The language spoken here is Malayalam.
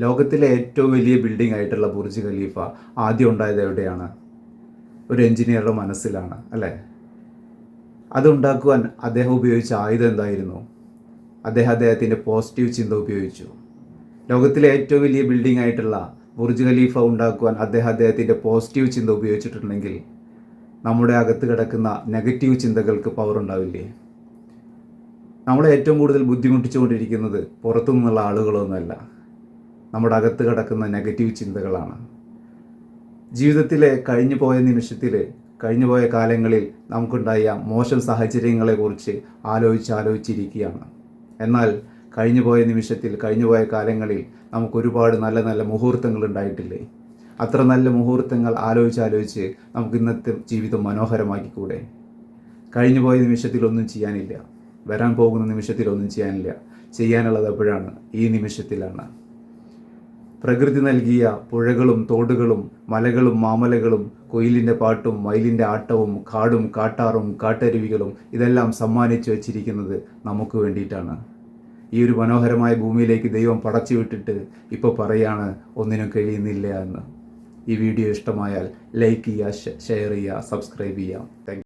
ലോകത്തിലെ ഏറ്റവും വലിയ ബിൽഡിംഗ് ആയിട്ടുള്ള ബുർജ് ഖലീഫ ആദ്യം ഉണ്ടായത് എവിടെയാണ്? ഒരു എഞ്ചിനീയറുടെ മനസ്സിലാണ്, അല്ലേ? അതുണ്ടാക്കുവാൻ അദ്ദേഹം ഉപയോഗിച്ച ആയുധം എന്തായിരുന്നു? അദ്ദേഹത്തിൻ്റെ പോസിറ്റീവ് ചിന്ത ഉപയോഗിച്ചു. ലോകത്തിലെ ഏറ്റവും വലിയ ബിൽഡിംഗ് ആയിട്ടുള്ള ബുർജ് ഖലീഫ ഉണ്ടാക്കുവാൻ അദ്ദേഹത്തിൻ്റെ പോസിറ്റീവ് ചിന്ത ഉപയോഗിച്ചിട്ടുണ്ടെങ്കിൽ നമ്മുടെ അകത്ത് കിടക്കുന്ന നെഗറ്റീവ് ചിന്തകൾക്ക് പവർ ഉണ്ടാവില്ലേ? നമ്മളെ ഏറ്റവും കൂടുതൽ ബുദ്ധിമുട്ടിച്ചുകൊണ്ടിരിക്കുന്നത് പുറത്തു നിന്നുള്ള ആളുകളൊന്നുമല്ല, നമ്മുടെ അകത്ത് കിടക്കുന്ന നെഗറ്റീവ് ചിന്തകളാണ്. ജീവിതത്തിലെ കഴിഞ്ഞു പോയ കാലങ്ങളിൽ നമുക്കുണ്ടായ മോശം സാഹചര്യങ്ങളെക്കുറിച്ച് ആലോചിച്ചിരിക്കുകയാണ്. എന്നാൽ കഴിഞ്ഞു പോയ കാലങ്ങളിൽ നമുക്കൊരുപാട് നല്ല നല്ല മുഹൂർത്തങ്ങൾ ഉണ്ടായിട്ടില്ലേ? അത്ര നല്ല മുഹൂർത്തങ്ങൾ ആലോചിച്ച് നമുക്ക് ഇന്നത്തെ ജീവിതം മനോഹരമാക്കിക്കൂടെ? കഴിഞ്ഞു പോയ നിമിഷത്തിലൊന്നും ചെയ്യാനില്ല, വരാൻ പോകുന്ന നിമിഷത്തിലൊന്നും ചെയ്യാനില്ല. ചെയ്യാനുള്ളത് എപ്പോഴാണ്? ഈ നിമിഷത്തിലാണ്. പ്രകൃതി നൽകിയ പുഴകളും തോടുകളും മലകളും മാമലകളും കൊയിലിൻ്റെ പാട്ടും മയിലിൻ്റെ ആട്ടവും കാടും കാട്ടാറും കാട്ടരുവികളും ഇതെല്ലാം സമ്മാനിച്ചു വച്ചിരിക്കുന്നത് നമുക്ക് വേണ്ടിയിട്ടാണ്. ഈ ഒരു മനോഹരമായ ഭൂമിയിലേക്ക് ദൈവം പടച്ചു വിട്ടിട്ട് ഇപ്പോൾ പറയാണ് ഒന്നിനും കഴിയുന്നില്ല എന്ന്. ഈ വീഡിയോ ഇഷ്ടമായാൽ ലൈക്ക് ചെയ്യുക, ഷെയർ ചെയ്യുക, സബ്സ്ക്രൈബ് ചെയ്യുക. Thank you.